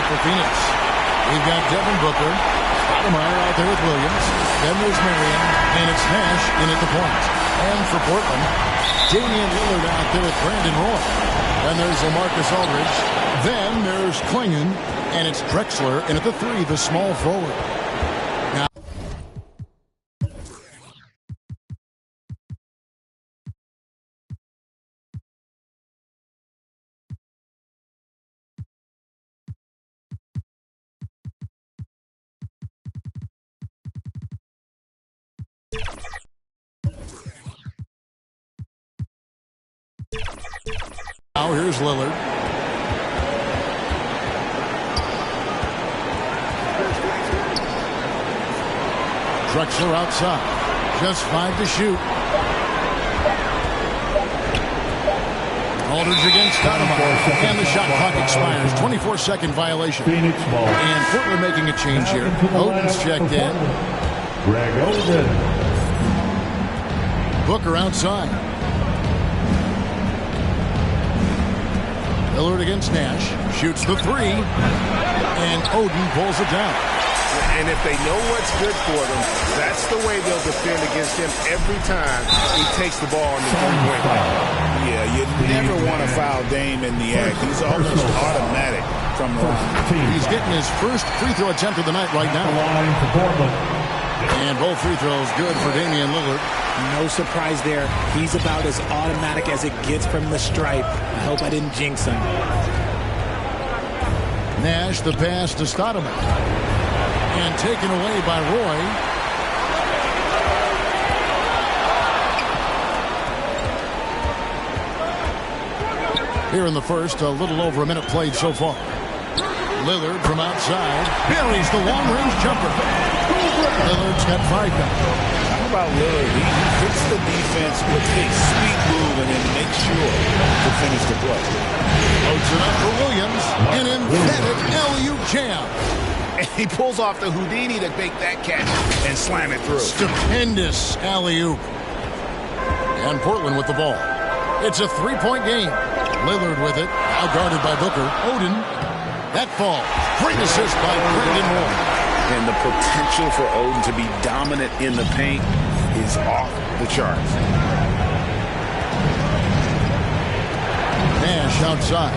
for Phoenix. We've got Devin Booker, Stoudemire out there with Williams. Then there's Marion, and it's Nash in at the point. And for Portland, Damian Lillard out there with Brandon Roy. Then there's LaMarcus Aldridge. Then there's Klingon, and it's Drexler in at the 3, the small forward. Now, here's Lillard. Drexler outside. Just 5 to shoot. Aldridge against Stoudemire. And the shot clock expires. 24-second violation. Phoenix ball. And Portland making a change here. Oden's checked in. Greg Oden. Booker outside. Lillard against Nash. Shoots the 3. And Oden pulls it down. And if they know what's good for them, that's the way they'll defend against him every time he takes the ball in the three-point line. Yeah, you never want to foul Dame in the act. He's almost automatic from the line. He's getting his first free throw attempt of the night right now. And both free throws good for Damian Lillard. No surprise there. He's about as automatic as it gets from the stripe. I hope I didn't jinx him. Nash, the pass to Stoudemire. And taken away by Roy. Here in the first, a little over a minute played so far. Lillard from outside. Buries the long-range jumper. Lillard's got 5 now. How about Lillard? He hits the defense with a sweet move and then makes sure to finish the play. Loads it up for Williams. An emphatic alley-oop jam. And he pulls off the Houdini to make that catch and slam it through. Stupendous alley-oop. And Portland with the ball. It's a 3-point game. Lillard with it. Now guarded by Booker. Oden. That fall. Great assist by Brandon Roy. And the potential for Oden to be dominant in the paint is off the charts. Nash outside.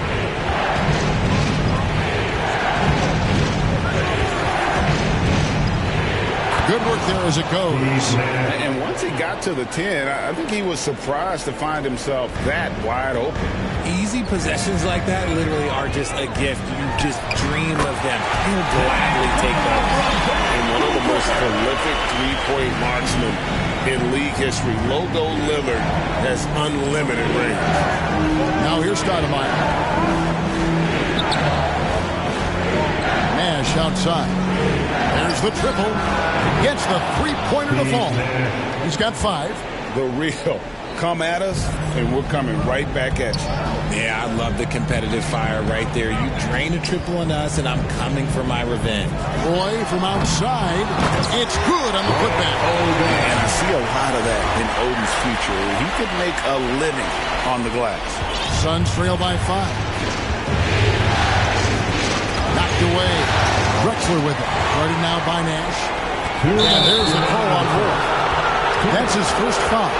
Good work there as it goes. And once he got to the 10, I think he was surprised to find himself that wide open. Easy possessions like that literally are just a gift. You just dream of them. You'll gladly take them. And one of the most prolific three-point marksmen in league history, Logo Lillard, has unlimited range. Now here's Stoudemire. Nash outside. There's the triple. Gets the three-pointer to fall. He's got 5. The real. Come at us, and we're coming right back at you. Yeah, I love the competitive fire right there. You drain a triple on us, and I'm coming for my revenge. Roy from outside. It's good on the putback. And I see a lot of that in Oden's future. He could make a living on the glass. Suns trail by 5. Knocked away. Drexler with it. Guarded now by Nash. And there's the call on Roy. That's his first foul.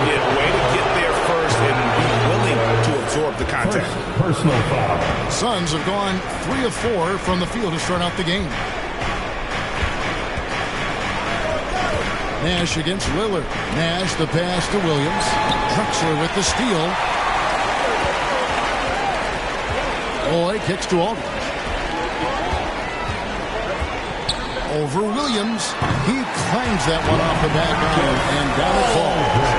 Yeah, way to get there first and be willing to absorb the contact. Personal foul. Suns have gone 3 of 4 from the field to start out the game. Nash against Lillard. Nash the pass to Williams. Drexler with the steal. Roy kicks to Aldridge. Over Williams. He claims that one off the back iron, and down it falls.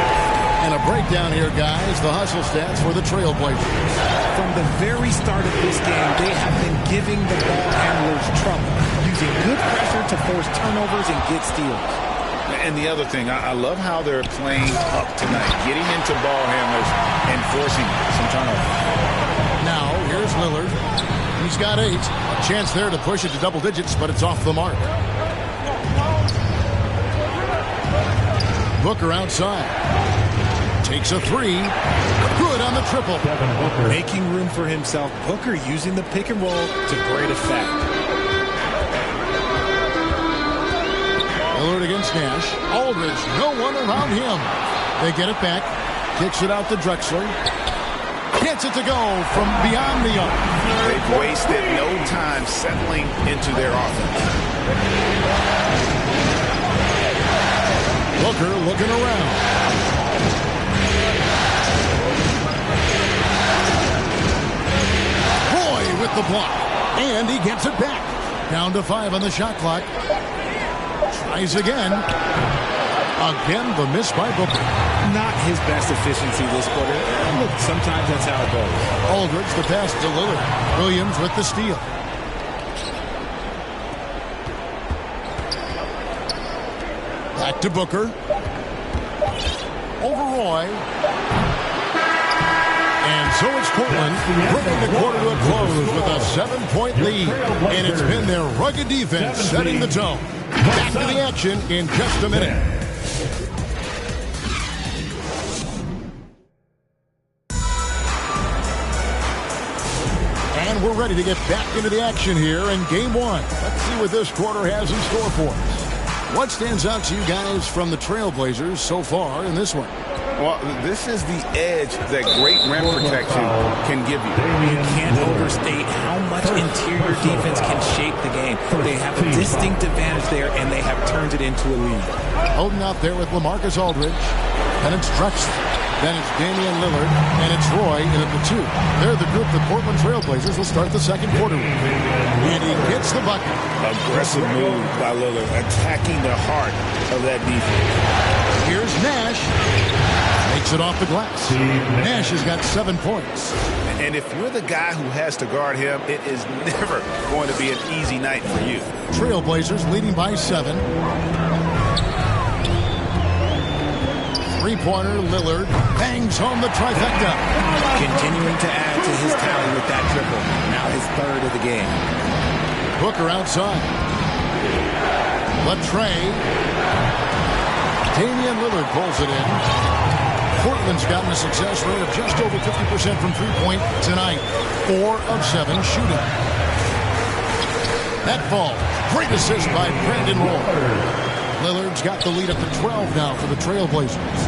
And a breakdown here, guys. The hustle stats for the Trailblazers. From the very start of this game, they have been giving the ball handlers trouble, using good pressure to force turnovers and get steals. And the other thing, I love how they're playing up tonight, getting into ball handlers and forcing some turnovers. Now, here's Lillard. He's got 8. A chance there to push it to double digits, but it's off the mark. Booker outside. Takes a three. Good on the triple. Devin Booker. Making room for himself. Booker using the pick and roll to great effect. Lillard against Nash. Aldridge, no one around him. They get it back. Kicks it out to Drexler. Gets it to go from beyond the arc. They've wasted no time settling into their offense. Booker looking around. Roy with the block. And he gets it back. Down to 5 on the shot clock. Tries again. Again, the miss by Booker. Not his best efficiency this quarter. Look, sometimes that's how it goes. Aldridge, the pass to Lillard. Williams with the steal. Back to Booker. Over Roy. And so it's Portland bringing the quarter to a close with a 7-point lead. And it's been their rugged defense setting the tone. Back to the action in just a minute. And we're ready to get back into the action here in game one. Let's see what this quarter has in store for us. What stands out to you guys from the Trailblazers so far in this one? Well, this is the edge that great rim protection can give you. You can't overstate how much interior defense can shape the game. They have a distinct advantage there, and they have turned it into a lead. Holding out there with LaMarcus Aldridge. Then it's Drexler. Then it's Damian Lillard. And it's Roy in at the 2. They're the group the Portland Trailblazers will start the second quarter with. And he gets the bucket. Aggressive move by Lillard, attacking the heart of that defense. Here's Nash. Takes it off the glass. Nash has got 7 points. And if you're the guy who has to guard him, it is never going to be an easy night for you. Trailblazers leading by 7. Three-pointer, Lillard bangs home the trifecta. Continuing to add to his tally with that triple. Now his 3rd of the game. Booker outside. Latrey. Damian Lillard pulls it in. Portland's gotten a success rate of just over 50% from three-point tonight. 4 of 7 shooting. That ball. Great assist by Brandon Roy. Lillard's got the lead up to 12 now for the Trailblazers.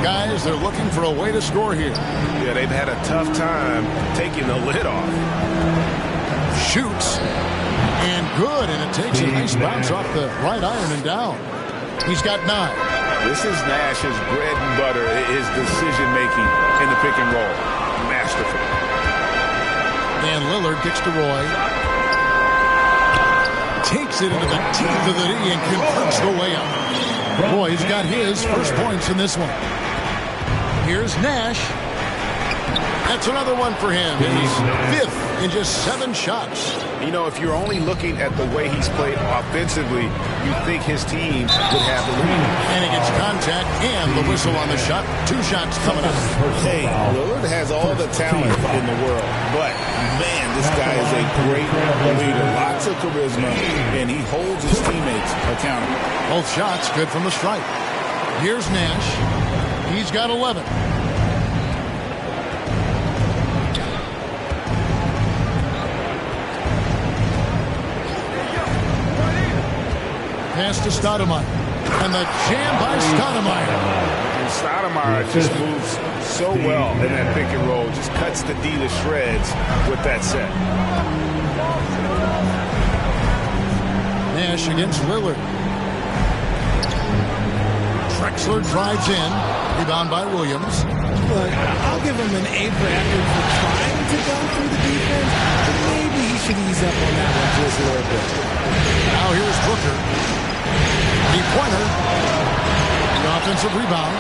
Guys, they're looking for a way to score here. Yeah, they've had a tough time taking the lid off. Shoots. And good, and it takes a nice bounce off the right iron and down. He's got 9. This is Nash's bread and butter, his decision-making in the pick and roll. Masterful. And Lillard kicks to Roy. Takes it into the teeth of the knee and converts the way up. Roy's got his first points in this one. Here's Nash. That's another one for him. He's 5th in just 7 shots. You know, if you're only looking at the way he's played offensively, you think his team would have the lead. And he gets contact and the whistle on the shot. 2 shots coming up. Hey, Lillard has all the talent in the world, but man, this guy is a great leader. Lots of charisma, and he holds his teammates accountable. Both shots good from the stripe. Here's Nash. He's got 11. Pass to Stoudemire. And the jam by Stoudemire. And Stoudemire just moves so well in that pick and roll. Just cuts the D to shreds with that set. Nash against Lillard. Drexler drives in. Rebound by Williams. Look, I'll give him an A for effort for trying to go through the defense, but maybe he should ease up on that one just a little bit. Now here's Booker. Three-pointer. The offensive rebound.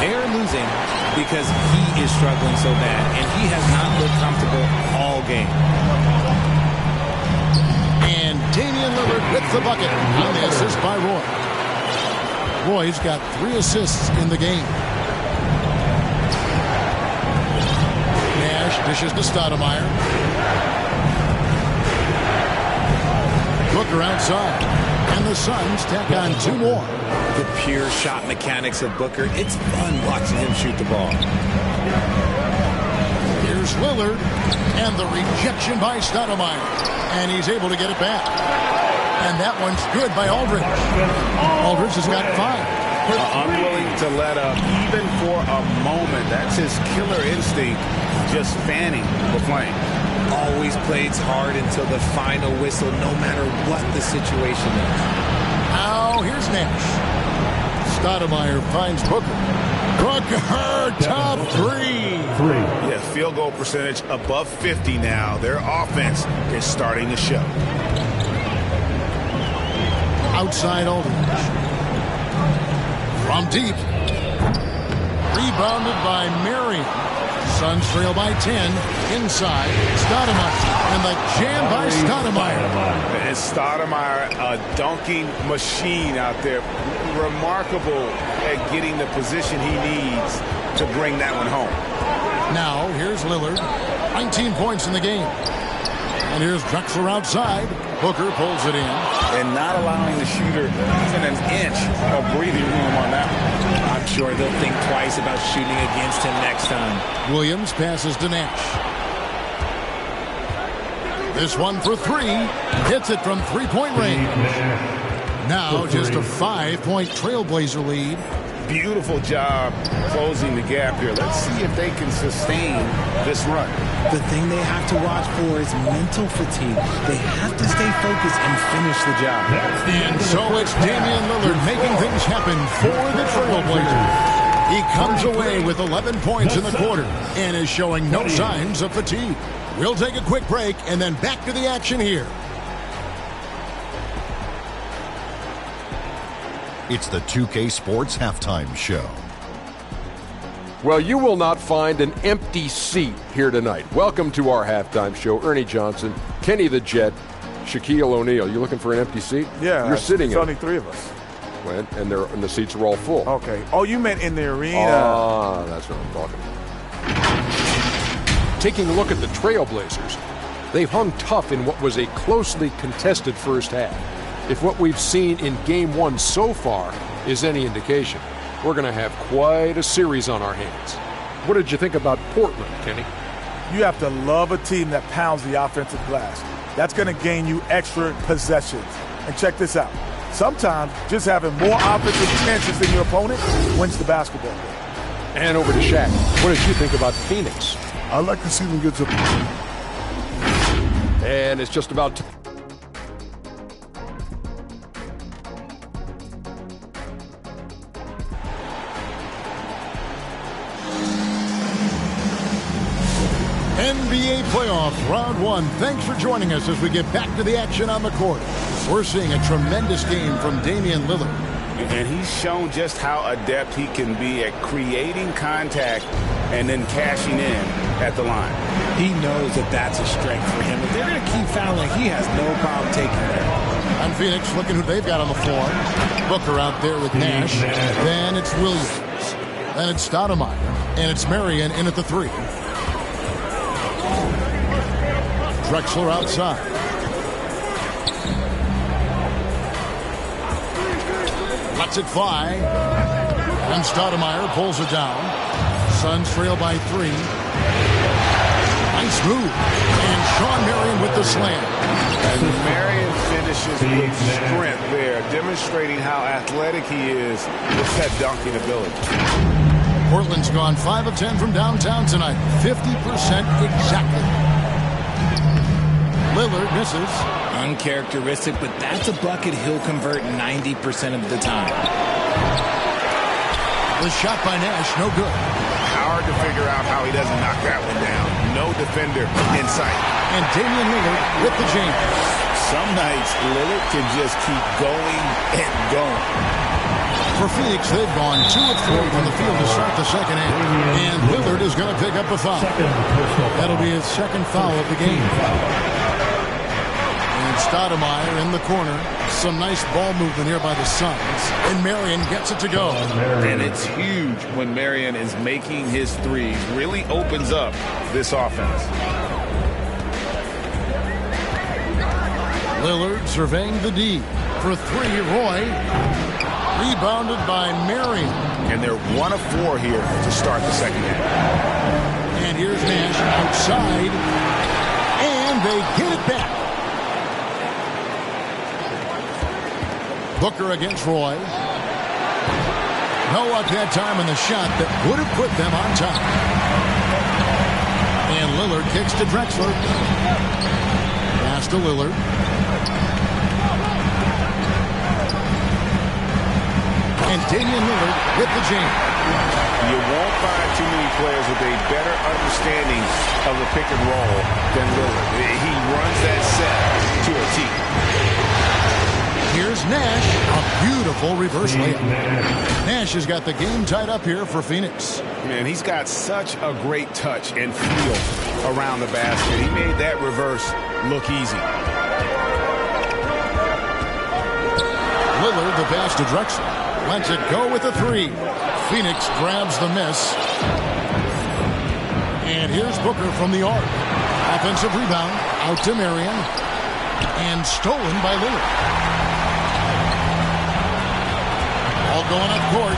They're losing because he is struggling so bad, and he has not looked comfortable all game. And Damian Lillard with the bucket on the assist by Roy. Roy's got 3 assists in the game. Nash dishes to Stoudemire. Booker outside. And the Suns tack on 2 more. The pure shot mechanics of Booker. It's fun watching him shoot the ball. Here's Lillard, and the rejection by Stoudemire. And he's able to get it back. And that one's good by Aldridge. Aldridge has got 5. Unwilling to let up, even for a moment. That's his killer instinct, just fanning the flame. Always plays hard until the final whistle, no matter what the situation is. Now, here's Nash. Stoudemire finds Booker. Booker, top 3. Yeah, field goal percentage above 50 now. Their offense is starting to show. Outside Aldridge. From deep. Rebounded by Marion. Suns trail by 10. Inside. Stoudemire. And the jam by Stoudemire. And Stoudemire, a dunking machine out there. Remarkable at getting the position he needs to bring that one home. Now, here's Lillard. 19 points in the game. And here's Drexler outside. Booker pulls it in. And not allowing the shooter even an inch of breathing room on that one. I'm sure they'll think twice about shooting against him next time. Williams passes to Nash. This one for 3. Hits it from 3-point range. Now just a 5-point Trailblazer lead. Beautiful job closing the gap here. Let's see if they can sustain this run. The thing they have to watch for is mental fatigue. They have to stay focused and finish the job. And so it's Damian Lillard making things happen for the Trailblazers. He comes away with 11 points in the quarter and is showing no signs of fatigue. We'll take a quick break and then back to the action here. It's the 2K Sports Halftime Show. Well, you will not find an empty seat here tonight. Welcome to our halftime show. Ernie Johnson, Kenny the Jet, Shaquille O'Neal. You looking for an empty seat? Yeah, you're sitting in. There's only 3 of us. Well, and the seats are all full. Okay. Oh, you meant in the arena? Ah, that's what I'm talking about. Taking a look at the Trailblazers, they've hung tough in what was a closely contested first half. If what we've seen in Game 1 so far is any indication, we're going to have quite a series on our hands. What did you think about Portland, Kenny? You have to love a team that pounds the offensive glass. That's going to gain you extra possessions. And check this out. Sometimes just having more offensive chances than your opponent wins the basketball game. And over to Shaq. What did you think about Phoenix? I like to see them get to... And it's just about... NBA playoff round 1. Thanks for joining us as we get back to the action on the court. We're seeing a tremendous game from Damian Lillard. And he's shown just how adept he can be at creating contact and then cashing in at the line. He knows that that's a strength for him. If they're going to keep fouling, he has no problem taking that. And Phoenix looking who they've got on the floor. Booker out there with Nash. Then it's Williams. Then it's Stoudemire. And it's Marion in at the 3. Drexler outside. Lets it fly. And Stoudemire pulls it down. Suns trail by 3. Nice move. And Shawn Marion with the slam. And Marion finishes with strength there, demonstrating how athletic he is with that dunking ability. Portland's gone 5 of 10 from downtown tonight. 50% exactly. Lillard misses. Uncharacteristic, but that's a bucket he'll convert 90% of the time. The shot by Nash, no good. Hard to figure out how he doesn't knock that one down. No defender in sight. And Damian Lillard with the jam. Some nights, Lillard can just keep going and going. For Phoenix, they've gone 2 of 4 from the field to start the second half. And Lillard is going to pick up a foul. That'll be his second foul of the game. And Stoudemire in the corner. Some nice ball movement here by the Suns. And Marion gets it to go. And it's huge when Marion is making his threes. Really opens up this offense. Lillard surveying the D. for three, Roy. Rebounded by Marion. And they're 1 of 4 here to start the second half. And here's Nash outside. And they get it back. Booker against Roy. No luck that time in the shot that would have put them on top. And Lillard kicks to Drexler. Pass to Lillard. And Damian Lillard with the jam. You won't find too many players with a better understanding of the pick and roll than Lillard. He runs that set to a T. Here's Nash. A beautiful reverse layup. Nash has got the game tied up here for Phoenix. Man, he's got such a great touch and feel around the basket. He made that reverse look easy. Lillard, the pass to Drexler. Lets it go with a three. Phoenix grabs the miss. And here's Booker from the arc. Offensive rebound out to Marion. And stolen by Lillard. All going up court.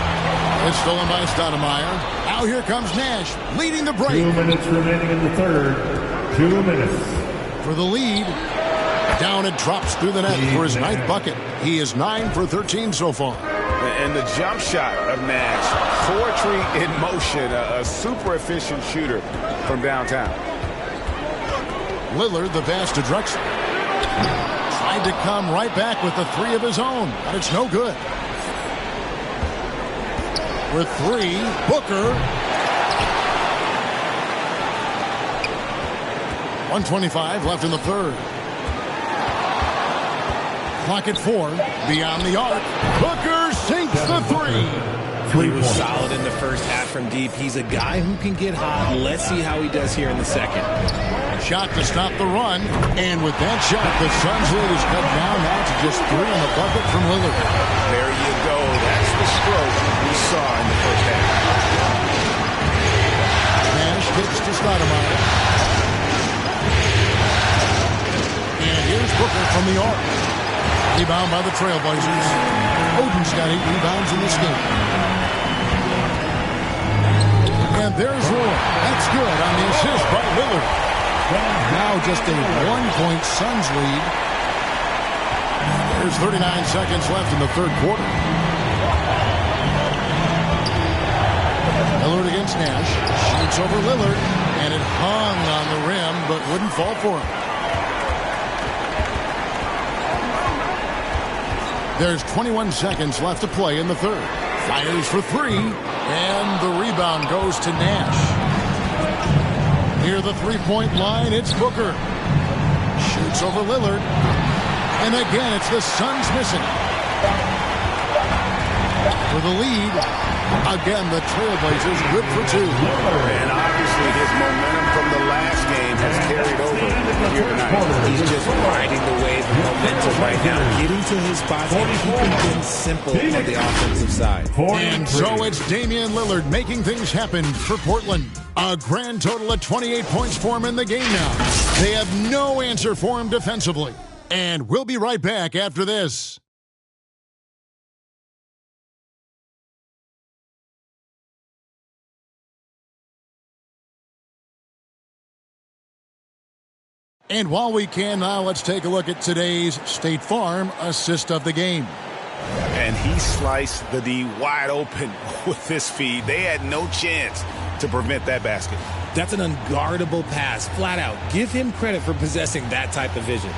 It's stolen by Stoudemire. Now here comes Nash, leading the break. 2 minutes remaining in the third. 2 minutes. For the lead. Down it drops through the net for his 9th bucket. He is 9 for 13 so far. And the jump shot of Nash, poetry in motion, a super efficient shooter from downtown. Lillard, the pass to Drexler. Tried to come right back with the three of his own, but it's no good. With three, Booker. 1:25 left in the third. Clock at 4. Beyond the arc. Booker sinks the three. He was solid in the first half from deep. He's a guy who can get hot. Let's see how he does here in the second. Shot to stop the run. And with that shot, the Suns' lead is cut down now to just 3 in the bucket from Lillard. There you go. That's the stroke we saw in the first half. Nash kicks to Stoudemire. And here's Booker from the arc. Rebound by the Trailblazers. Oden's got 8 rebounds in this game. And there's Roy. That's good on the assist by Lillard. Now just a 1-point Suns lead. There's 39 seconds left in the third quarter. Lillard against Nash. Shoots over Lillard. And it hung on the rim, but wouldn't fall for him. There's 21 seconds left to play in the third. Fires for three, and the rebound goes to Nash. Near the three-point line, it's Booker. Shoots over Lillard. And again, it's the Suns missing. For the lead, again, the Trailblazers good for 2. And obviously his momentum from the last game has carried over here tonight. He's just riding the wave of momentum right now, getting to his spots and keeping things simple on the offensive side. And so it's Damian Lillard making things happen for Portland. A grand total of 28 points for him in the game now. They have no answer for him defensively. And we'll be right back after this. And while we can now, let's take a look at today's State Farm assist of the game. And he sliced the D wide open with this feed. They had no chance to prevent that basket. That's an unguardable pass, flat out. Give him credit for possessing that type of vision.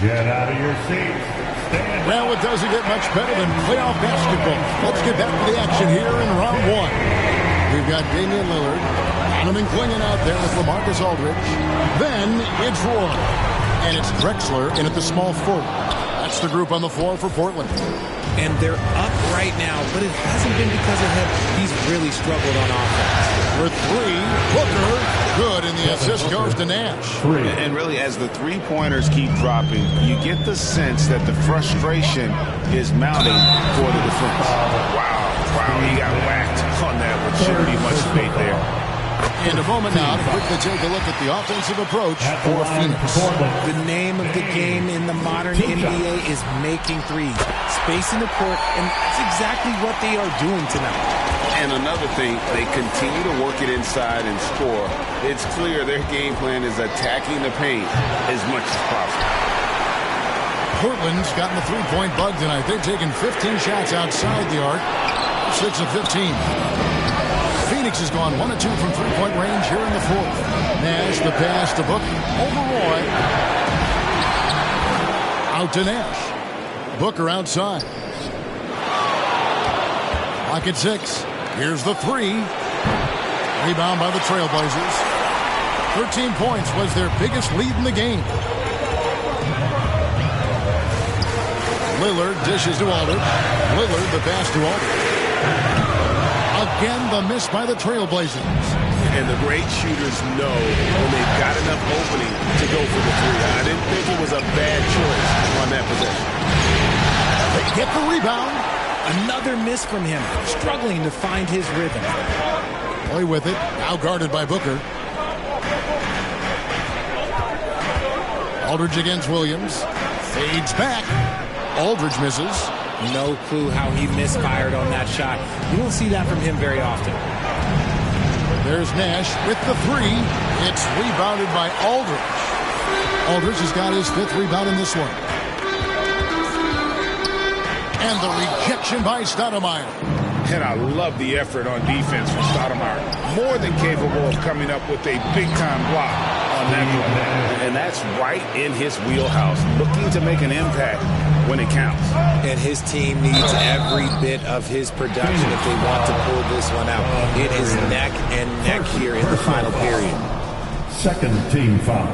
Get out of your seats. Stand Well, it doesn't get much better than playoff basketball. Let's get back to the action here in round one. We've got Damian Lillard, Donovan Clingan out there with LaMarcus Aldridge. Then it's Roy. And it's Drexler in at the small forward. That's the group on the floor for Portland. And they're up right now, but it hasn't been because of him. He's really struggled on offense. For three, Booker, good, and the assist goes to Nash. And really, as the three-pointers keep dropping, you get the sense that the frustration is mounting for the defense. Wow, he got whacked on that one. Shouldn't be much debate there. In a moment now to quickly take a look at the offensive approach for Phoenix. The name of the game in the modern NBA is making threes. Spacing the court, and that's exactly what they are doing tonight. And another thing, they continue to work it inside and score. It's clear their game plan is attacking the paint as much as possible. Portland's gotten the three-point bug tonight. They've taken 15 shots outside the arc, 6 of 15. Phoenix has gone 1 of 2 from three-point range here in the fourth. Nash, the pass to Booker. Over Roy. Out to Nash. Booker outside. Lock at 6. Here's the three. Rebound by the Trailblazers. 13 points was their biggest lead in the game. Lillard dishes to Aldridge. Lillard the pass to Aldridge. Again, the miss by the Trailblazers. And the great shooters know when they've got enough opening to go for the three. I didn't think it was a bad choice on that possession. They get the rebound. Another miss from him, struggling to find his rhythm. Play with it, now guarded by Booker. Aldridge against Williams. Fades back. Aldridge misses. No clue how he misfired on that shot. You don't see that from him very often. There's Nash with the three. It's rebounded by Aldridge. Aldridge has got his 5th rebound in this one. And the rejection by Stoudemire. And I love the effort on defense from Stoudemire. More than capable of coming up with a big-time block on that play. And that's right in his wheelhouse, looking to make an impact when it counts. And his team needs every bit of his production if they want to pull this one out. It is neck and neck here in the final period. Second team foul.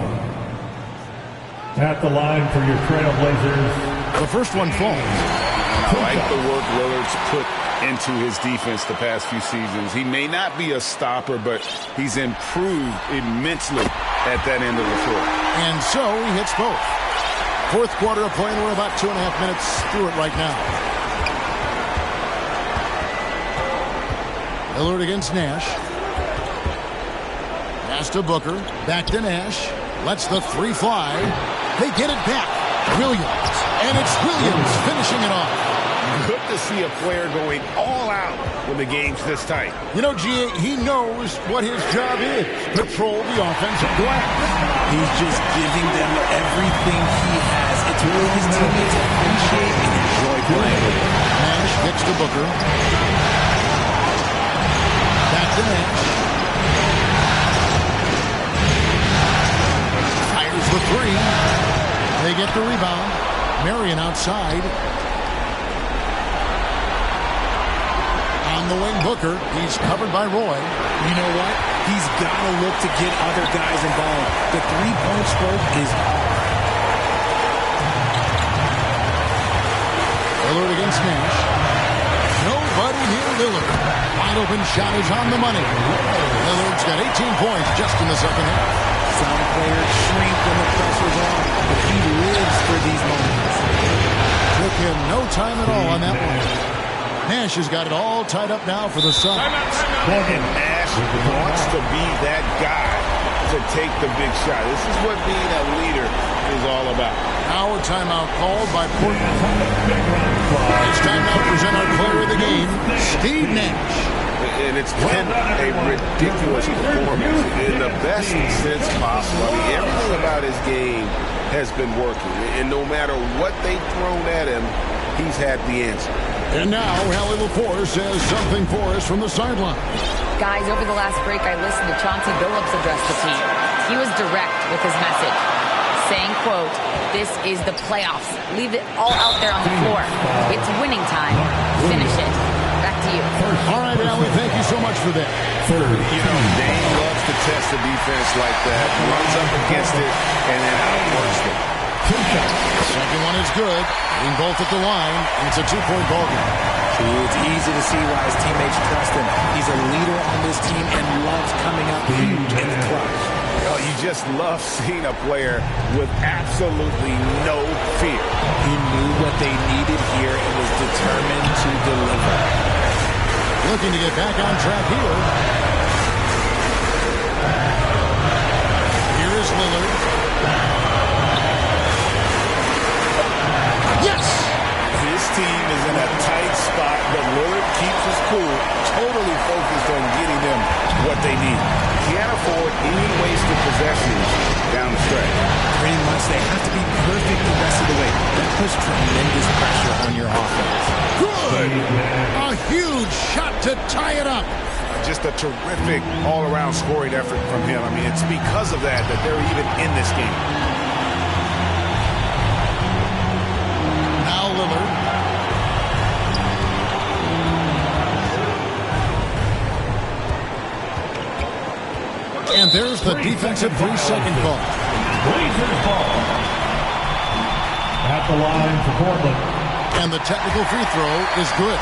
At the line for your Trailblazers. The first one falls. I like the work Lillard's put into his defense the past few seasons. He may not be a stopper, but he's improved immensely at that end of the floor. And so he hits both. Fourth quarter of play, and we're about 2.5 minutes through it right now. Lillard against Nash. Pass to Booker. Back to Nash. Lets the three fly. They get it back. Williams. And it's Williams finishing it off. Good to see a player going all out when the game's this tight. You know, G.A., he knows what his job is. Control the offensive glass. He's just giving them everything he has. It's really his teammates appreciate and enjoy playing with him. Nash gets to Booker. Back to Nash. Fires the three. They get the rebound. Marion outside. On the wing, Booker. He's covered by Roy. You know what? He's got to look to get other guys involved. The three-point stroke is hard. Lillard against Nash. Nobody near Lillard. Wide open shot is on the money. Lillard's got 18 points just in the second half. Some players shrink when the pressure's on, but he lives for these moments. Took him no time at all on that one. Nash has got it all tied up now for the Suns. And Nash wants to be that guy to take the big shot. This is what being a leader is all about. Now a timeout called by Portland. It's time now to present our player of the game, Steve Nash. And it's been a ridiculous performance in the best sense possible. I mean, everything about his game has been working. And no matter what they've thrown at him, he's had the answer. And now, Hallie LaForce says something for us from the sideline. Guys, over the last break, I listened to Chauncey Billups address the team. He was direct with his message, saying, quote, "This is the playoffs. Leave it all out there on the floor. It's winning time. Finish it." Back to you. All right, Hallie, thank you so much for that. You know, Dame loves to test the defense like that, runs up against it, and then outworks them. Second one is good. Getting both at the line, and it's a two-point ball game. It's easy to see why his teammates trust him. He's a leader on this team and loves coming up huge in the clutch. Oh, you just love seeing a player with absolutely no fear. He knew what they needed here and was determined to deliver. Looking to get back on track here. Here is Lillard. Yes! His team is in a tight spot, but Lillard keeps his cool, totally focused on getting them what they need. Can't afford any wasted possessions down the stretch. Pretty much, they have to be perfect the rest of the way. That puts tremendous pressure on your offense. Good! A huge shot to tie it up. Just a terrific all-around scoring effort from him. I mean, it's because of that they're even in this game. Now Lillard. And there's the defensive 3-second call. Blazers ball. At the line for Portland. And the technical free throw is good.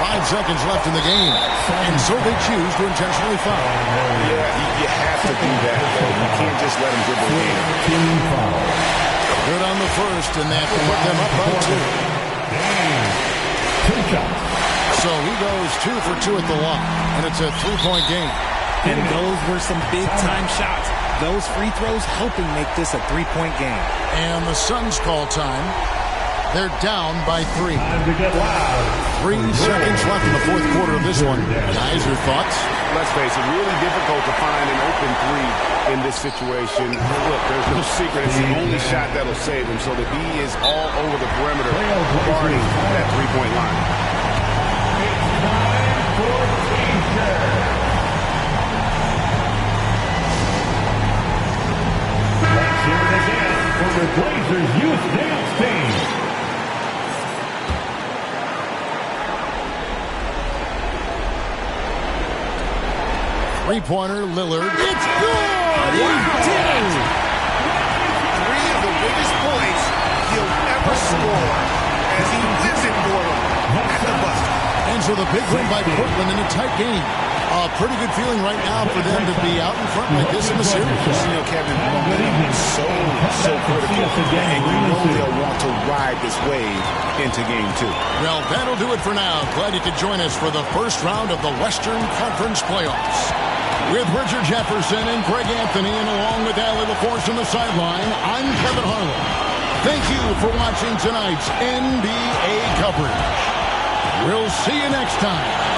5 seconds left in the game. And so they choose to intentionally foul. Yeah, you have to do that. You can't just let them dribble the game. Good on the first, and that will put them up by 2. 2 shots. So he goes 2 for 2 at the line, and it's a 3-point game. And those were some big-time shots. Those free throws helping make this a 3-point game. And the Suns call time. They're down by 3. Time to get loud. 3 seconds left in the fourth quarter of this one. Guys, your thoughts? Let's face it, really difficult to find an open three in this situation. Look, there's no secret. It's the only shot that'll save him. So the D is all over the perimeter guarding that 3-point line. Let's hear it again for the Blazers Youth Dance Team. Three-pointer, Lillard. It's good! He did it! 3 of the biggest points he'll ever score as he lives it for them at the buzzer. And so the big win by Portland in a tight game. A pretty good feeling right now for them to be out in front like this in the series. You know, Kevin, momentum is so critical, and you know they'll want to ride this wave into game 2. Well, that'll do it for now. Glad you could join us for the first round of the Western Conference playoffs. With Richard Jefferson and Greg Anthony, and along with Allie LaForce on the sideline, I'm Kevin Harlan. Thank you for watching tonight's NBA coverage. We'll see you next time.